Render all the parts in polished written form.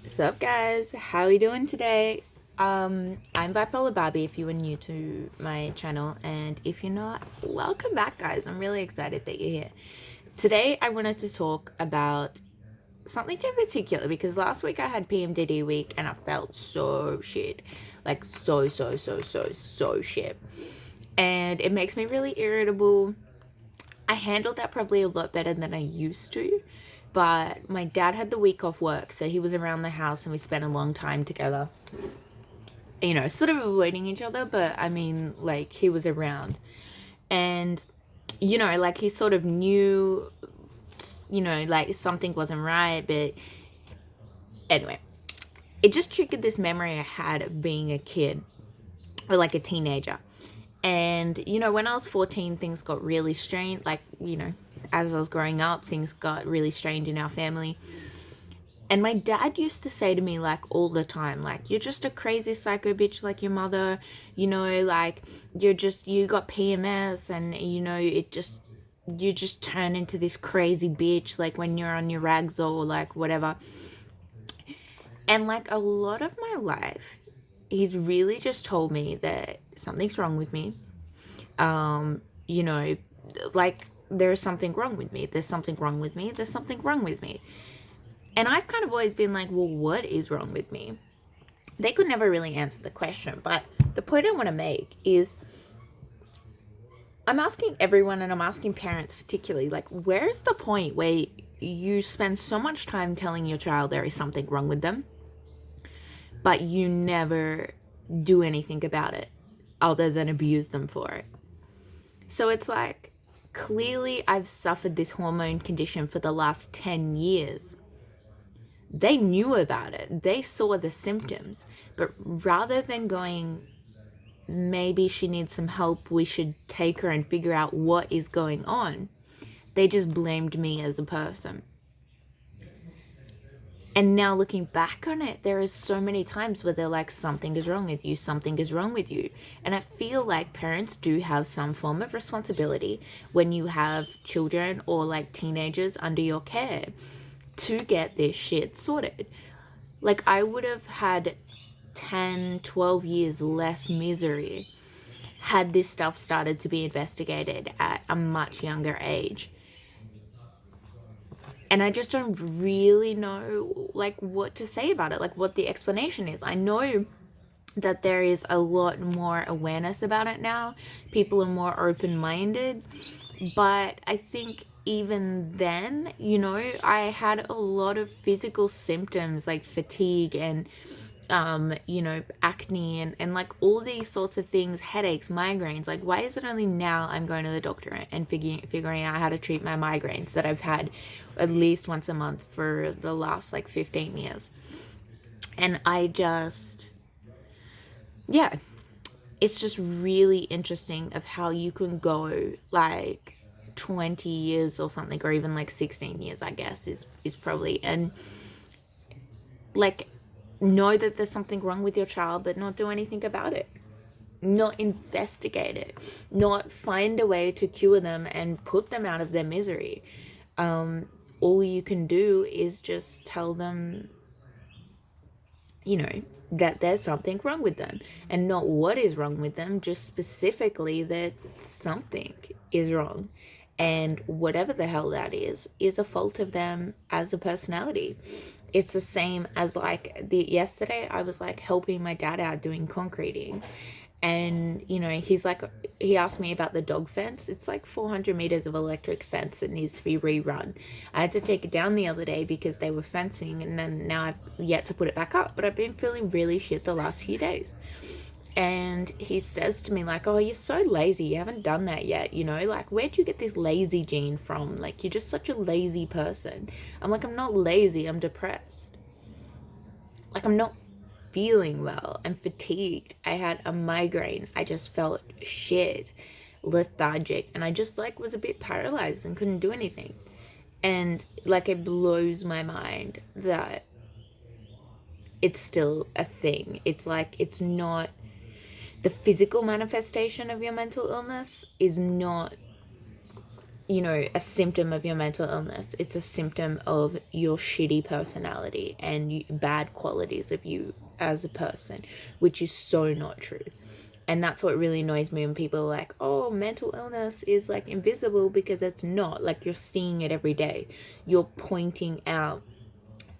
What's up, guys? How are you doing today? I'm Bipolar Barbie if you are new to my channel, and if you're not, welcome back, guys. I'm really excited that you're here. Today, I wanted to talk about something in particular because last week I had PMDD week and I felt so shit. Like, so shit. And it makes me really irritable. I handled that probably a lot better than I used to. But my dad had the week off work, so he was around the house and we spent a long time together. Sort of avoiding each other, but I mean, like, he was around. And, like, he sort of knew, like, something wasn't right, but anyway, it just triggered this memory I had of being a kid or like a teenager. And, when I was 14, things got really strained. Like, as I was growing up, things got really strained in our family. And my dad used to say to me, like, all the time, like, you're just a crazy psycho bitch like your mother, like, you got PMS and, you just turn into this crazy bitch, like, when you're on your rags or, like, whatever. And, like, a lot of my life, he's really just told me that something's wrong with me. You know, like, there's something wrong with me. There's something wrong with me. There's something wrong with me. And I've kind of always been like, well, what is wrong with me? They could never really answer the question. But the point I want to make is I'm asking everyone, and I'm asking parents particularly, like, where is the point where you spend so much time telling your child there is something wrong with them, but you never do anything about it other than abuse them for it? So it's like, clearly I've suffered this hormone condition for the last 10 years. They knew about it. They saw the symptoms. But rather than going, maybe she needs some help, we should take her and figure out what is going on, they just blamed me as a person. And now looking back on it, there is so many times where they're like, something is wrong with you, something is wrong with you. And I feel like parents do have some form of responsibility when you have children or like teenagers under your care to get this shit sorted. Like, I would have had 10, 12 years less misery had this stuff started to be investigated at a much younger age. And I just don't really know, like, what to say about it, like, what the explanation is. I know that there is a lot more awareness about it now. People are more open-minded. But I think even then, I had a lot of physical symptoms like fatigue and acne and like all these sorts of things, headaches, migraines. Like, why is it only now I'm going to the doctor and figuring out how to treat my migraines that I've had at least once a month for the last like 15 years? And yeah, it's just really interesting of how you can go like 20 years or something, or even like 16 years, I guess, is probably, and like, know that there's something wrong with your child, but not do anything about it, not investigate it, not find a way to cure them and put them out of their misery. All you can do is just tell them, that there's something wrong with them, and not what is wrong with them, just specifically that something is wrong. And whatever the hell that is a fault of them as a personality. It's the same as like yesterday I was like helping my dad out doing concreting, and he asked me about the dog fence. It's like 400 meters of electric fence that needs to be rerun. I had to take it down the other day because they were fencing, and then now I've yet to put it back up, but I've been feeling really shit the last few days. And he says to me, like, oh, you're so lazy, you haven't done that yet, like, where'd you get this lazy gene from? Like, you're just such a lazy person. I'm like, I'm not lazy, I'm depressed. Like, I'm not feeling well. I'm fatigued. I had a migraine. I just felt shit, lethargic, and I just like was a bit paralyzed and couldn't do anything. And like, it blows my mind that it's still a thing. It's like, it's not the physical manifestation of your mental illness is not, you know, a symptom of your mental illness. It's a symptom of your shitty personality and bad qualities of you as a person, which is so not true. And that's what really annoys me when people are like, oh, mental illness is like invisible, because it's not. Like, you're seeing it every day. You're pointing out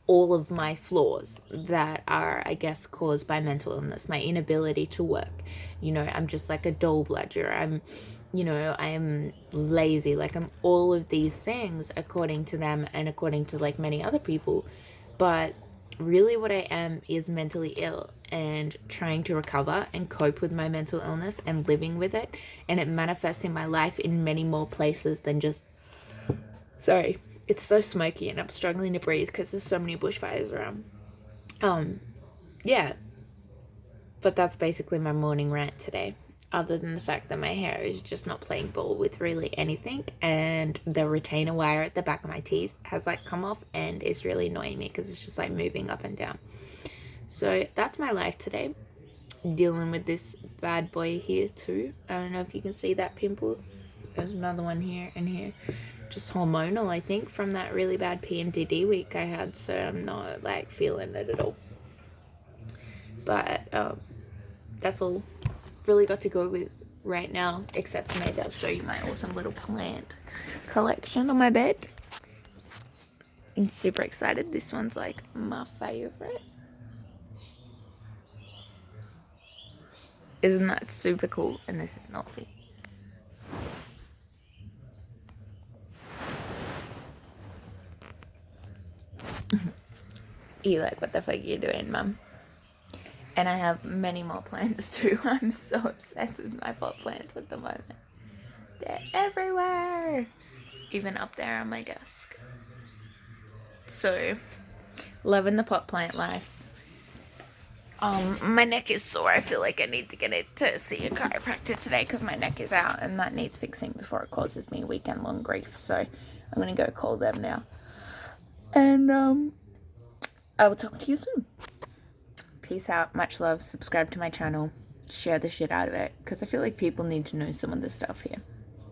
all of my flaws that are, I guess, caused by mental illness, my inability to work. You know, I'm just like a dull bludger. I'm lazy. Like, I'm all of these things according to them and according to like many other people. But really what I am is mentally ill and trying to recover and cope with my mental illness and living with it. And it manifests in my life in many more places than just, sorry, it's so smoky and I'm struggling to breathe because there's so many bushfires around. Yeah, but that's basically my morning rant today, other than the fact that my hair is just not playing ball with really anything, and the retainer wire at the back of my teeth has like come off and it's really annoying me because it's just like moving up and down. So that's my life today, dealing with this bad boy here too. I don't know if you can see that pimple. There's another one here and here. Just hormonal, I think, from that really bad PMDD week I had, so I'm not like feeling it at all. But that's all really got to go with right now, except maybe I'll show you my awesome little plant collection on my bed. I'm super excited. This one's like my favorite. Isn't that super cool? And this is Northy. You like, what the fuck are you doing, mum? And I have many more plants too. I'm so obsessed with my pot plants at the moment. They're everywhere. Even up there on my desk. So, loving the pot plant life. My neck is sore. I feel like I need to get it to see a chiropractor today because my neck is out and that needs fixing before it causes me weekend-long grief. So I'm going to go call them now. And I will talk to you soon. Peace out. Much love. Subscribe to my channel. Share the shit out of it because I feel like people need to know some of this stuff here.